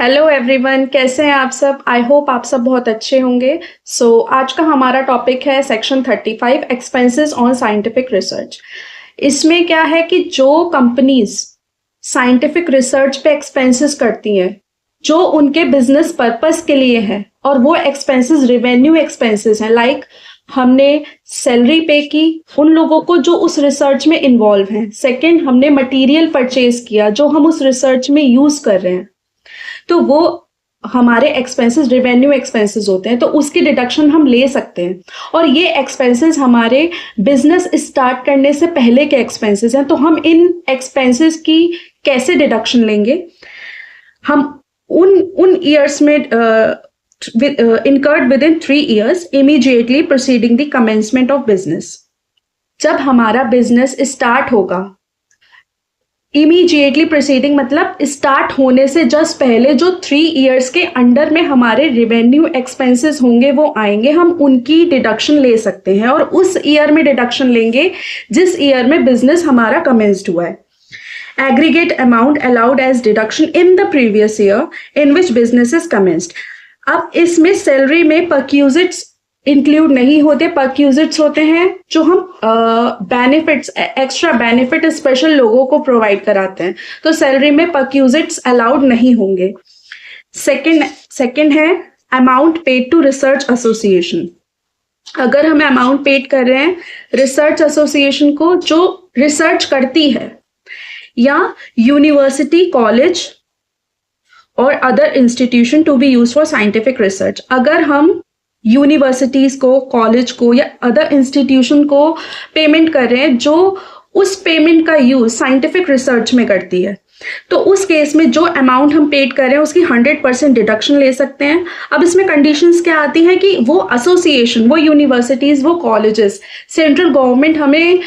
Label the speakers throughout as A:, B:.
A: Hello everyone, कैसे हैं आप सब। आई होप आप सब बहुत अच्छे होंगे। आज का हमारा टॉपिक है section 35 expenses on scientific research. इसमें क्या है कि जो कंपनीज साइंटिफिक रिसर्च पे एक्सपेंसेस करती हैं जो उनके बिजनेस पर्पस के लिए है, और वो एक्सपेंसेस रेवेन्यू एक्सपेंसेस हैं, लाइक हमने सैलरी पे की उन लोगों को जो उस रिसर्च में इन्वॉल्व हैं। सेकंड, हमने मटेरियल परचेज किया जो हम उस रिसर्च में यूज कर रहे हैं, तो वो हमारे एक्सपेंसेस रेवेन्यू एक्सपेंसेस होते हैं, तो उसकी डिडक्शन हम ले सकते हैं। और ये एक्सपेंसेस हमारे बिजनेस स्टार्ट करने से पहले के एक्सपेंसेस हैं। तो हम इन एक्सपेंसेस की कैसे डिडक्शन लेंगे? हम उन ईयर्स में incurred within 3 years immediately preceding the commencement of business। जब हमारा बिजनेस स्टार्ट होगा, इमीडिएटली प्रोसीडिंग मतलब स्टार्ट होने से जस्ट पहले जो 3 इयर्स के अंडर में हमारे रेवेन्यू एक्सपेंसेस होंगे वो आएंगे, हम उनकी डिडक्शन ले सकते हैं। और उस ईयर में डिडक्शन लेंगे जिस ईयर में बिजनेस हमारा कमेंस्ड हुआ है। Aggregate amount allowed as deduction in the previous year in which business is commenced. अब इसमें सैलरी में परक्यूजिट्स इंक्लूड नहीं होते। परक्यूजिट्स होते हैं जो हम बेनिफिट्स, एक्स्ट्रा बेनिफिट स्पेशल लोगों को प्रोवाइड कराते हैं, तो सैलरी में परक्यूजिट्स अलाउड नहीं होंगे। सेकंड है amount paid to research association. अगर हम अमाउंट पेड कर रहे हैं रिसर्च एसोसिएशन को जो रिसर्च करती है, या यूनिवर्सिटी, कॉलेज और other institution to be use for scientific research. अगर हम यूनिवर्सिटीज को, कॉलेज को या अदर इंस्टीट्यूशन को पेमेंट कर रहे हैं जो उस पेमेंट का यूज साइंटिफिक रिसर्च में करती है, तो उस केस में जो अमाउंट हम पेड कर रहे हैं उसकी 100% डिडक्शन ले सकते हैं। अब इसमें कंडीशंस क्या आती हैं कि वो एसोसिएशन, वो यूनिवर्सिटीज, वो कॉलेजेस, सेंट्रल गवर्नमेंट हमें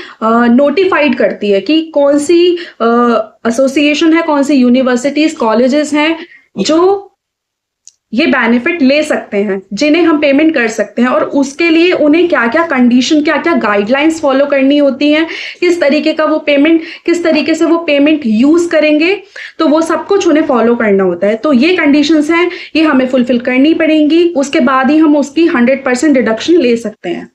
A: नोटिफाइड करती है कि कौन सी एसोसिएशन है, कौन सी यूनिवर्सिटीज, कॉलेजेस हैं जो ये बेनिफिट ले सकते हैं, जिन्हें हम पेमेंट कर सकते हैं, और उसके लिए उन्हें क्या क्या कंडीशन, क्या क्या गाइडलाइंस फॉलो करनी होती हैं, किस तरीके का वो पेमेंट, किस तरीके से वो पेमेंट यूज करेंगे, तो वो सब कुछ उन्हें फॉलो करना होता है। तो ये कंडीशंस हैं, ये हमें फुलफिल करनी पड़ेंगी, उसके बाद ही हम उसकी 100% डिडक्शन ले सकते हैं।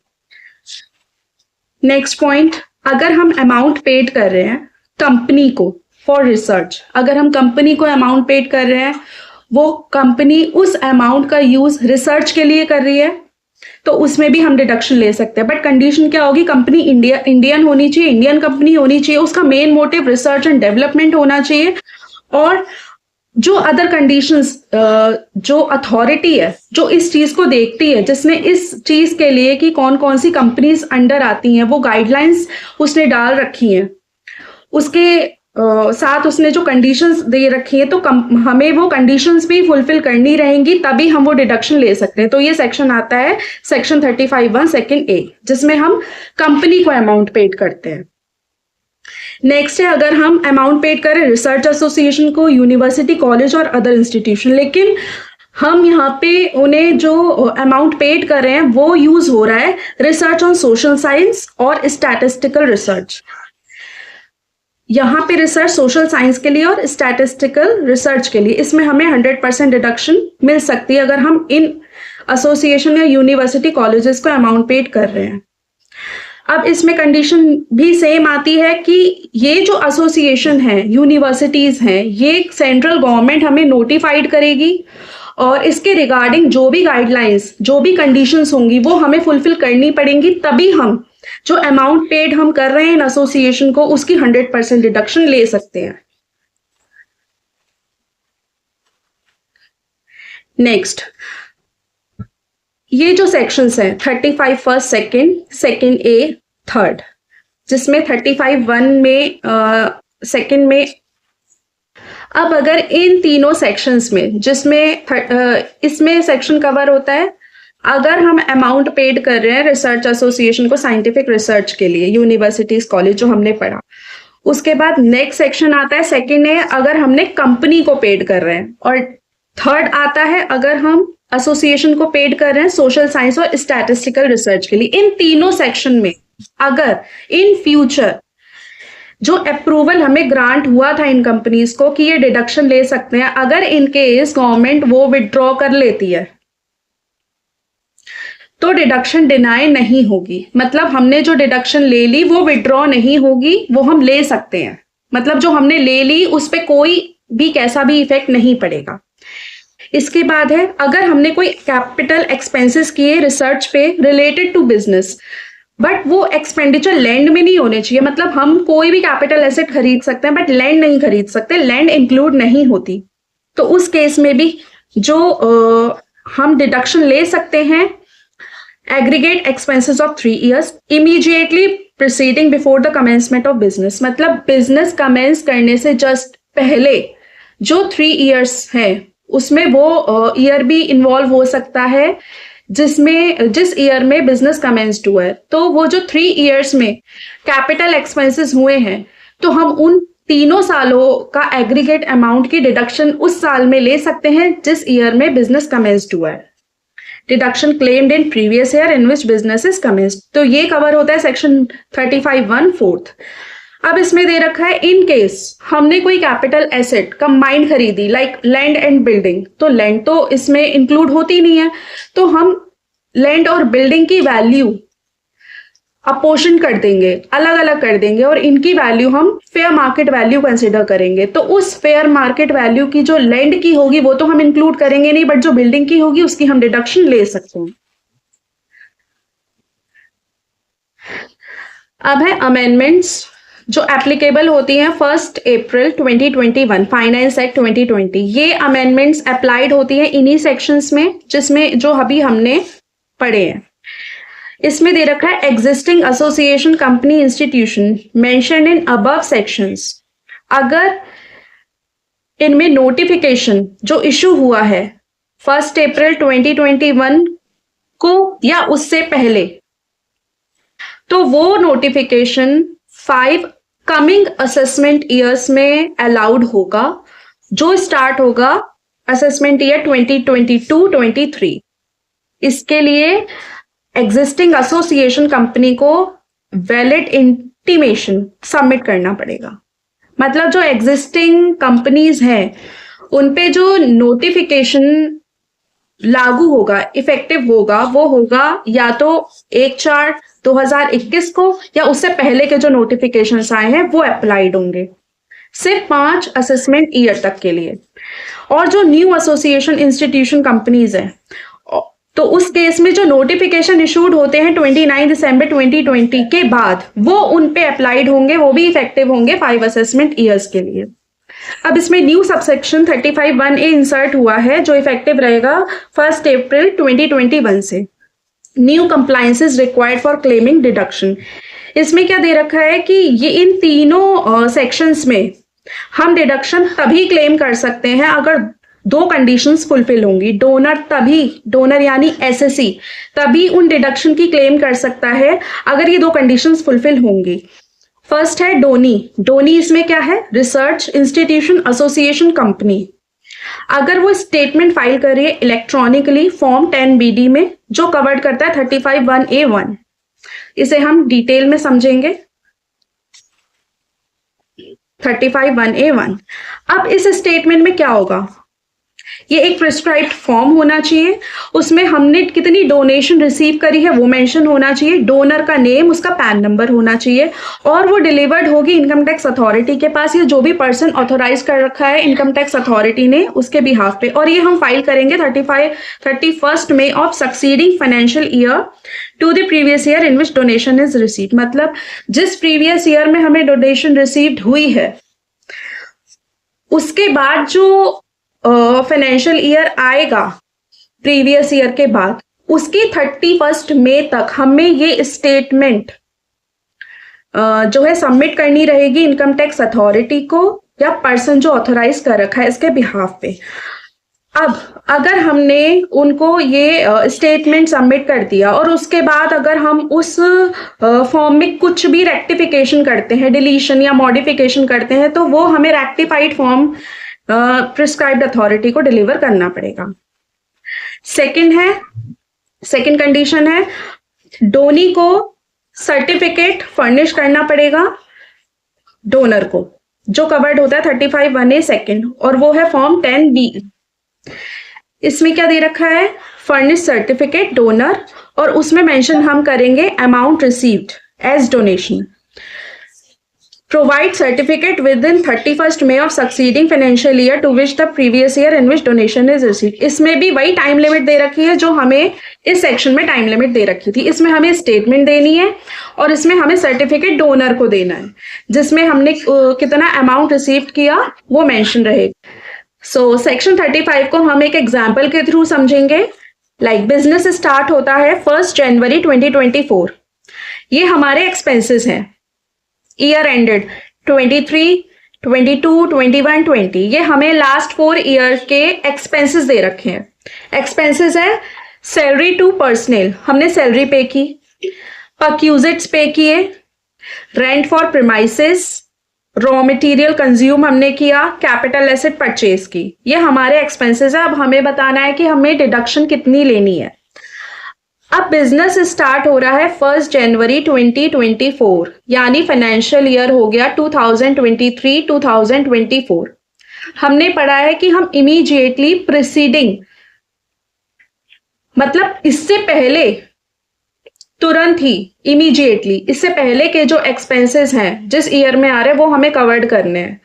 A: नेक्स्ट पॉइंट, अगर हम अमाउंट पेड कर रहे हैं कंपनी को फॉर रिसर्च, अगर हम कंपनी को अमाउंट पेड कर रहे हैं, वो कंपनी उस अमाउंट का यूज रिसर्च के लिए कर रही है, तो उसमें भी हम डिडक्शन ले सकते हैं। बट कंडीशन क्या होगी? कंपनी इंडियन होनी चाहिए, इंडियन कंपनी होनी चाहिए, उसका main motive research and development होना चाहिए। और जो अदर कंडीशंस, जो अथॉरिटी है जो इस चीज को देखती है, जिसने इस चीज के लिए कि कौन कौन सी कंपनीज अंडर आती हैं, वो गाइडलाइंस उसने डाल रखी हैं, उसके साथ उसने जो कंडीशंस दे रखी है, तो हमें वो कंडीशंस भी फुलफिल करनी रहेंगी, तभी हम वो डिडक्शन ले सकते हैं। तो ये सेक्शन आता है सेक्शन 35(1) सेकंड ए, जिसमें हम कंपनी को अमाउंट पेड करते हैं। नेक्स्ट है, अगर हम अमाउंट पेड करें रिसर्च एसोसिएशन को, यूनिवर्सिटी, कॉलेज और अदर इंस्टीट्यूशन, लेकिन हम यहाँ पे उन्हें जो अमाउंट पेड कर रहे हैं वो यूज हो रहा है रिसर्च ऑन सोशल साइंस और स्टैटिस्टिकल रिसर्च। यहाँ पे रिसर्च सोशल साइंस के लिए और स्टैटिस्टिकल रिसर्च के लिए, इसमें हमें 100% डिडक्शन मिल सकती है अगर हम इन एसोसिएशन या यूनिवर्सिटी, कॉलेजेस को अमाउंट पेड कर रहे हैं। अब इसमें कंडीशन भी सेम आती है कि ये जो एसोसिएशन है, यूनिवर्सिटीज हैं, ये सेंट्रल गवर्नमेंट हमें नोटिफाइड करेगी, और इसके रिगार्डिंग जो भी गाइडलाइंस, जो भी कंडीशंस होंगी वो हमें फुलफिल करनी पड़ेंगी, तभी हम जो अमाउंट पेड हम कर रहे हैं इन एसोसिएशन को उसकी 100% डिडक्शन ले सकते हैं। नेक्स्ट, ये जो सेक्शंस हैं 35 फर्स्ट, सेकंड ए, थर्ड, जिसमें 35(1) में सेकंड में, अब अगर इन तीनों सेक्शंस में, जिसमें इसमें सेक्शन कवर होता है अगर हम अमाउंट पेड कर रहे हैं रिसर्च एसोसिएशन को साइंटिफिक रिसर्च के लिए, यूनिवर्सिटीज, कॉलेज, जो हमने पढ़ा। उसके बाद नेक्स्ट सेक्शन आता है सेकंड है, अगर हमने कंपनी को पेड कर रहे हैं, और थर्ड आता है अगर हम एसोसिएशन को पेड कर रहे हैं सोशल साइंस और स्टैटिस्टिकल रिसर्च के लिए। इन तीनों सेक्शन में अगर इन फ्यूचर जो अप्रूवल हमें ग्रांट हुआ था इन कंपनीज को कि ये डिडक्शन ले सकते हैं, अगर इन केस गवर्नमेंट वो विड्रॉ कर लेती है तो डिडक्शन डिनाई नहीं होगी। मतलब हमने जो डिडक्शन ले ली वो विड्रॉ नहीं होगी, वो हम ले सकते हैं। मतलब जो हमने ले ली उस पर कोई भी कैसा भी इफेक्ट नहीं पड़ेगा। इसके बाद है, अगर हमने कोई कैपिटल एक्सपेंसेस किए रिसर्च पे रिलेटेड टू बिजनेस, बट वो एक्सपेंडिचर लैंड में नहीं होने चाहिए। मतलब हम कोई भी कैपिटल एसेट खरीद सकते हैं बट लैंड नहीं खरीद सकते, लैंड इंक्लूड नहीं होती। तो उस केस में भी जो हम डिडक्शन ले सकते हैं, aggregate expenses of 3 years immediately proceeding before the commencement of business. मतलब बिजनेस कमेंस करने से जस्ट पहले जो 3 years है उसमें वो ईयर भी इन्वॉल्व हो सकता है जिस ईयर में बिजनेस कमेंस्ड हुआ है। तो वो जो 3 years में कैपिटल एक्सपेंसेस हुए हैं तो हम उन तीनों सालों का एग्रीगेट अमाउंट की डिडक्शन उस साल में ले सकते हैं जिस ईयर में बिजनेस कमेंस्ड हुआ है। Deduction claimed in previous year in which business is commenced. तो ये कवर होता है सेक्शन 35(1)(4). अब इसमें दे रखा है इन केस हमने कोई कैपिटल एसेट कंबाइंड खरीदी लाइक लैंड एंड बिल्डिंग, तो लैंड तो इसमें इंक्लूड होती नहीं है, तो हम लैंड और बिल्डिंग की वैल्यू अपोर्शन कर देंगे, अलग अलग कर देंगे और इनकी वैल्यू हम फेयर मार्केट वैल्यू कंसिडर करेंगे। तो उस फेयर मार्केट वैल्यू की जो लैंड की होगी वो तो हम इंक्लूड करेंगे नहीं, बट जो बिल्डिंग की होगी उसकी हम डिडक्शन ले सकते हैं। अब है अमेंडमेंट्स जो एप्लीकेबल होती हैं 1 April 2021 फाइनेंस एक्ट 2020। ये अमेंडमेंट्स अप्लाइड होती हैं इन्हीं सेक्शंस में जिसमें जो अभी हमने पढ़े हैं। इसमें दे रखा है existing association company institution mention in above sections, अगर इनमें नोटिफिकेशन जो इशू हुआ है 1 April 2021 को या उससे पहले, तो वो नोटिफिकेशन 5 कमिंग असेसमेंट ईयर्स में अलाउड होगा, जो स्टार्ट होगा असेसमेंट ईयर 2022-23। इसके लिए एग्जिस्टिंग एसोसिएशन कंपनी को वैलिड इंटीमेशन सबमिट करना पड़ेगा। मतलब जो एग्जिस्टिंग कंपनीज हैं उन पे जो नोटिफिकेशन लागू होगा, इफेक्टिव होगा, वो होगा या तो 1/4/2021 को या उससे पहले के जो नोटिफिकेशंस आए हैं वो अप्लाइड होंगे, सिर्फ 5 असेसमेंट ईयर तक के लिए। और जो न्यू एसोसिएशन इंस्टीट्यूशन कंपनीज हैं तो उस केस में जो नोटिफिकेशन इशूड होते हैं 29 दिसंबर 2020 के बाद वो उन पे अप्लाइड होंगे, वो भी इफेक्टिव होंगे 5 असेसमेंट ईयर्स के लिए। अब इसमें न्यू सबसेक्शन 35(1)(a) इंसर्ट हुआ है जो इफेक्टिव रहेगा 1 April 2021 से। New compliances required for claiming deduction. इसमें क्या दे रखा है कि ये इन तीनों सेक्शंस में हम डिडक्शन तभी क्लेम कर सकते हैं अगर 2 कंडीशंस फुलफिल होंगी। डोनर यानी एसएससी तभी उन डिडक्शन की क्लेम कर सकता है अगर ये 2 कंडीशंस फुलफिल होंगी। फर्स्ट है डोनी इसमें क्या है, रिसर्च इंस्टीट्यूशन एसोसिएशन कंपनी। अगर वो स्टेटमेंट फाइल कर रही है इलेक्ट्रॉनिकली फॉर्म 10BD में जो कवर्ड करता है 35(1)(a)(1), इसे हम डिटेल में समझेंगे 35(1)(a)(1। अब इस स्टेटमेंट में क्या होगा, ये एक प्रिस्क्राइब्ड फॉर्म होना चाहिए, उसमें हमने कितनी डोनेशन रिसीव करी है वो मेंशन होना चाहिए, डोनर का नेम, उसका पैन नंबर होना चाहिए और वो डिलीवर्ड होगी इनकम टैक्स अथॉरिटी के पास या जो भी पर्सन ऑथोराइज कर रखा है इनकम टैक्स अथॉरिटी ने उसके बिहाफ पे। और ये हम फाइल करेंगे 31 May of succeeding financial year to the previous year in which donation is received. मतलब जिस प्रीवियस ईयर में हमें डोनेशन रिसीव्ड हुई है उसके बाद जो फाइनेंशियल ईयर आएगा प्रीवियस ईयर के बाद उसकी 31 मई तक हमें ये स्टेटमेंट जो है सबमिट करनी रहेगी इनकम टैक्स अथॉरिटी को या पर्सन जो ऑथोराइज कर रखा है इसके बिहाफ पे। अब अगर हमने उनको ये स्टेटमेंट सबमिट कर दिया और उसके बाद अगर हम उस फॉर्म में कुछ भी रेक्टिफिकेशन करते हैं, डिलीशन या मॉडिफिकेशन करते हैं, तो वो हमें रेक्टिफाइड फॉर्म प्रिस्क्राइब्ड अथॉरिटी को डिलीवर करना पड़ेगा। सेकंड कंडीशन है डोनी को सर्टिफिकेट फर्निश करना पड़ेगा डोनर को, जो कवर्ड होता है 35(1)(a) सेकेंड, और वो है फॉर्म 10(b). इसमें क्या दे रखा है, फर्निश सर्टिफिकेट डोनर, और उसमें मेंशन हम करेंगे amount received as donation. Provide certificate within 31st May of succeeding financial year to which the previous year in which donation is received. इसमें भी वही टाइम लिमिट दे रखी है जो हमें इस सेक्शन में टाइम लिमिट दे रखी थी। इसमें हमें स्टेटमेंट देनी है और इसमें हमें सर्टिफिकेट डोनर को देना है, जिसमें हमने कितना अमाउंट रिसीव किया वो मेंशन रहेगा। सो सेक्शन 35 को हम एक एग्जाम्पल के थ्रू समझेंगे। लाइक बिजनेस स्टार्ट होता है 1 जनवरी 2024। ये हमारे एक्सपेंसेस हैं, ईयर एंडेड 23, 22, 21, 20। ये हमें लास्ट 4 ईयर के एक्सपेंसेस दे रखे हैं। एक्सपेंसेस है सैलरी टू पर्सनल, हमने सैलरी पे की, परक्यूजिट्स पे किए, rent for premises, raw material consume हमने किया, कैपिटल एसेट परचेज की। ये हमारे एक्सपेंसेस है। अब हमें बताना है कि हमें डिडक्शन कितनी लेनी है। अब बिजनेस स्टार्ट हो रहा है 1 जनवरी 2024, यानी फाइनेंशियल ईयर हो गया 2023-2024। हमने पढ़ा है कि हम इमीडिएटली प्रीसीडिंग, मतलब इससे पहले, तुरंत ही, इमीडिएटली इससे पहले के जो एक्सपेंसेस हैं जिस ईयर में आ रहे हैं वो हमें कवर्ड करने हैं।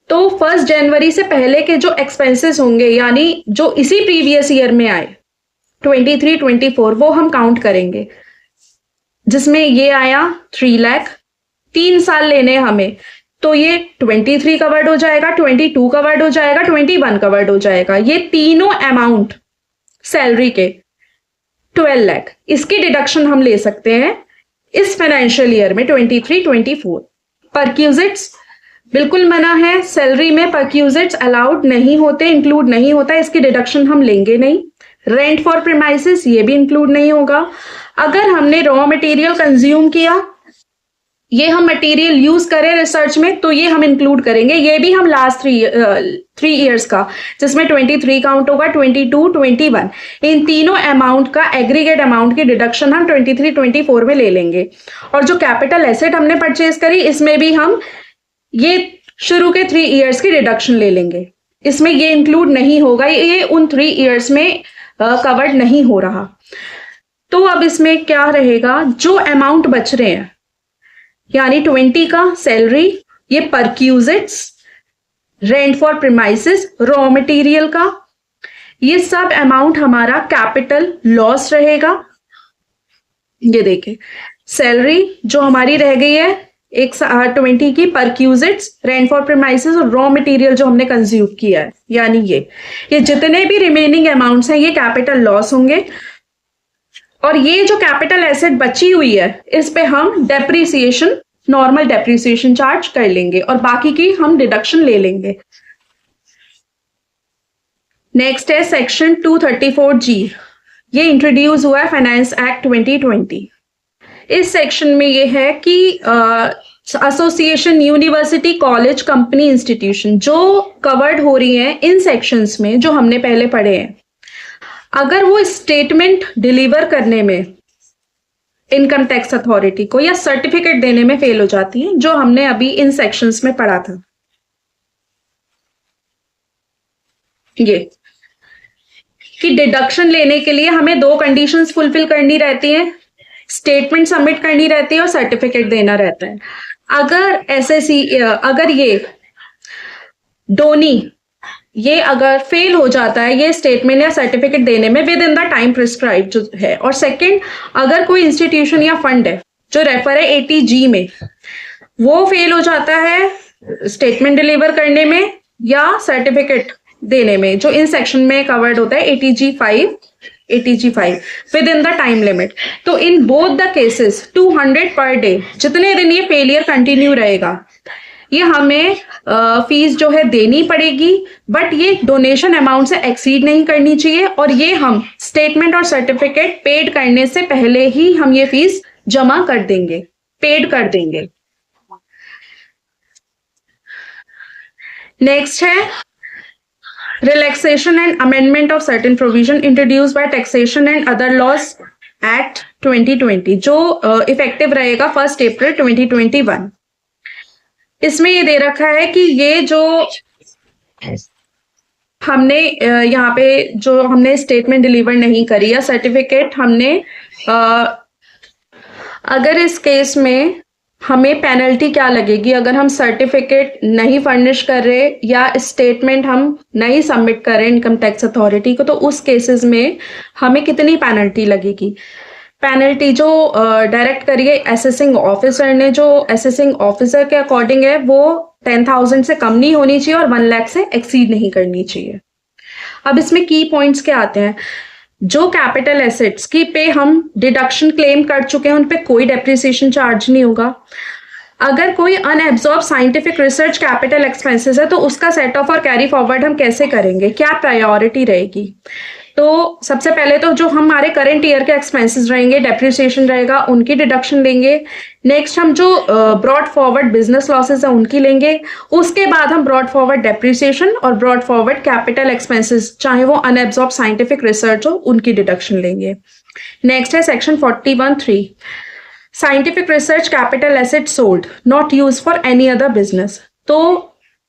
A: तो 1 जनवरी से पहले के जो एक्सपेंसेस होंगे, यानी जो इसी प्रीवियस ईयर में आए 23-24, वो हम काउंट करेंगे, जिसमें ये आया 3 लाख। 3 साल लेने हमें, तो ये 23 कवर्ड हो जाएगा, 22 कवर्ड हो जाएगा, 21 कवर्ड हो जाएगा। ये तीनों अमाउंट सैलरी के 12 लाख, इसकी डिडक्शन हम ले सकते हैं इस फाइनेंशियल ईयर में 23-24। परक्यूजिट्स बिल्कुल मना है, सैलरी में परक्यूजिट्स अलाउड नहीं होते, इंक्लूड नहीं होता, इसकी डिडक्शन हम लेंगे नहीं। रेंट फॉर प्रीमाइसेस ये भी इंक्लूड नहीं होगा। अगर हमने रॉ मटेरियल कंज्यूम किया, ये हम मटेरियल यूज करें रिसर्च में, तो ये हम इंक्लूड करेंगे। ये भी हम लास्ट 3 इयर्स का, जिसमें 23 काउंट होगा, 22, 21, इन तीनों अमाउंट का एग्रीगेट अमाउंट की डिडक्शन हम 23-24 में ले लेंगे। और जो कैपिटल एसेट हमने परचेज करी, इसमें भी हम ये शुरू के 3 इयर्स की डिडक्शन ले लेंगे। इसमें ये इंक्लूड नहीं होगा, ये उन 3 इयर्स में कवर्ड नहीं हो रहा। तो अब इसमें क्या रहेगा, जो अमाउंट बच रहे हैं, यानी 20 का सैलरी, ये perquisites, rent for premises, raw material का, ये सब अमाउंट हमारा कैपिटल लॉस रहेगा। ये देखिए, सैलरी जो हमारी रह गई है 20 की, परक्यूजिट्स, रेंट फॉर प्रीमाइसेस और रॉ मटेरियल जो हमने कंज्यूम किया है, यानी ये जितने भी रिमेनिंग अमाउंट्स हैं ये कैपिटल लॉस होंगे। और ये जो कैपिटल एसेट बची हुई है, इस पे हम डेप्रिसिएशन, नॉर्मल डेप्रिसिएशन चार्ज कर लेंगे और बाकी की हम डिडक्शन ले लेंगे। नेक्स्ट है सेक्शन 234G। ये इंट्रोड्यूस हुआ है फाइनेंस एक्ट 2020। इस सेक्शन में ये है कि association, university, college, company, institution जो कवर्ड हो रही हैं इन सेक्शंस में जो हमने पहले पढ़े हैं, अगर वो स्टेटमेंट डिलीवर करने में इनकम टैक्स अथॉरिटी को या सर्टिफिकेट देने में फेल हो जाती हैं, जो हमने अभी इन सेक्शंस में पढ़ा था, ये कि डिडक्शन लेने के लिए हमें 2 कंडीशंस फुलफिल करनी रहती हैं, स्टेटमेंट सबमिट करनी रहती है और सर्टिफिकेट देना रहता है। अगर अगर ये डोनी ये अगर फेल हो जाता है ये स्टेटमेंट या सर्टिफिकेट देने में with in the time prescribe जो है, और सेकंड, अगर कोई इंस्टीट्यूशन या फंड है जो रेफर है 80G में, वो फेल हो जाता है स्टेटमेंट डिलीवर करने में या सर्टिफिकेट देने में, जो इन सेक्शन में कवर्ड होता है 80G5 with in the time limit, तो in both the cases 200 per day, जितने दिन ये फेलियर कंटिन्यू रहेगा, ये हमें फीस जो है देनी पड़ेगी, बट ये डोनेशन अमाउंट से एक्सीड नहीं करनी चाहिए, और ये हम स्टेटमेंट और सर्टिफिकेट पेड करने से पहले ही हम ये फीस जमा कर देंगे, पेड कर देंगे। नेक्स्ट है relaxation and amendment of certain provision introduced by taxation and other laws act 2020, जो इफेक्टिव रहेगा 1 अप्रैल 2021। इसमें ये दे रखा है कि ये जो हमने यहाँ पे जो हमने स्टेटमेंट डिलीवर नहीं करी या सर्टिफिकेट हमने अगर इस केस में हमें पेनल्टी क्या लगेगी अगर हम सर्टिफिकेट नहीं फर्निश कर रहे या स्टेटमेंट हम नहीं सबमिट कर रहे इनकम टैक्स अथॉरिटी को, तो उस केसेस में हमें कितनी पेनल्टी लगेगी। पेनल्टी जो डायरेक्ट करिए असेसिंग ऑफिसर ने, जो असेसिंग ऑफिसर के अकॉर्डिंग है वो 10,000 से कम नहीं होनी चाहिए और 1 लाख से एक्सीड नहीं करनी चाहिए। अब इसमें की पॉइंट्स क्या आते हैं, जो कैपिटल एसेट्स की पे हम डिडक्शन क्लेम कर चुके हैं उन पे कोई डेप्रिसिएशन चार्ज नहीं होगा। अगर कोई unabsorbed scientific research capital expenses है तो उसका सेट ऑफ और कैरी फॉरवर्ड हम कैसे करेंगे, क्या प्रायोरिटी रहेगी। तो सबसे पहले तो जो हमारे करंट ईयर के एक्सपेंसेस रहेंगे, डेप्रिसिएशन रहेगा, उनकी डिडक्शन लेंगे। नेक्स्ट हम जो ब्रॉड फॉरवर्ड बिजनेस लॉसेस है उनकी लेंगे। उसके बाद हम ब्रॉड फॉरवर्ड डेप्रिसिएशन और ब्रॉड फॉरवर्ड कैपिटल एक्सपेंसेस, चाहे वो अनएब्जॉर्ब साइंटिफिक रिसर्च हो, उनकी डिडक्शन लेंगे। नेक्स्ट है section 41(3), scientific research capital asset sold not use for any other business. तो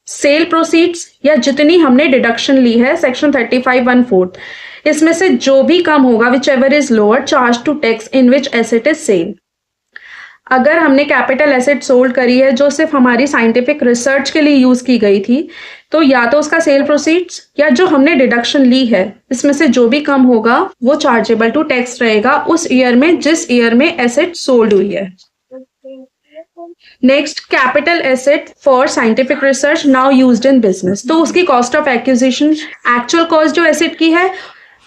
A: सेल प्रोसीड्स या जितनी हमने डिडक्शन ली है सेक्शन 35(1)(4), इसमें से जो भी कम होगा whichever is lower charge to tax in which asset is sell. अगर हमने कैपिटल एसेट सोल्ड करी है जो सिर्फ हमारी साइंटिफिक रिसर्च के लिए यूज की गई थी, तो या तो उसका सेल प्रोसीड्स या जो हमने डिडक्शन ली है इसमें से जो भी कम होगा वो चार्जेबल टू टैक्स रहेगा उस ईयर में जिस ईयर में एसेट सोल्ड हुई है। Next, capital asset for scientific research now used in business, तो उसकी cost of acquisition, actual cost जो एसेट की है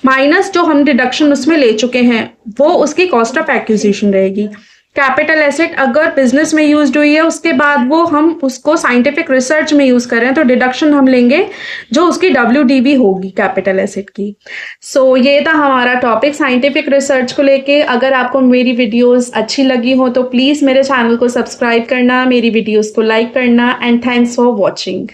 A: माइनस जो हम डिडक्शन उसमें ले चुके हैं वो उसकी कॉस्ट ऑफ एक्विजिशन रहेगी। कैपिटल एसेट अगर बिजनेस में यूज हुई है उसके बाद वो हम उसको साइंटिफिक रिसर्च में यूज कर रहे हैं तो डिडक्शन हम लेंगे जो उसकी WDV होगी कैपिटल एसेट की। सो ये था हमारा टॉपिक साइंटिफिक रिसर्च को लेके। अगर आपको मेरी वीडियोस अच्छी लगी हो तो प्लीज मेरे चैनल को सब्सक्राइब करना, मेरी वीडियोस को लाइक करना, एंड थैंक्स फॉर वॉचिंग।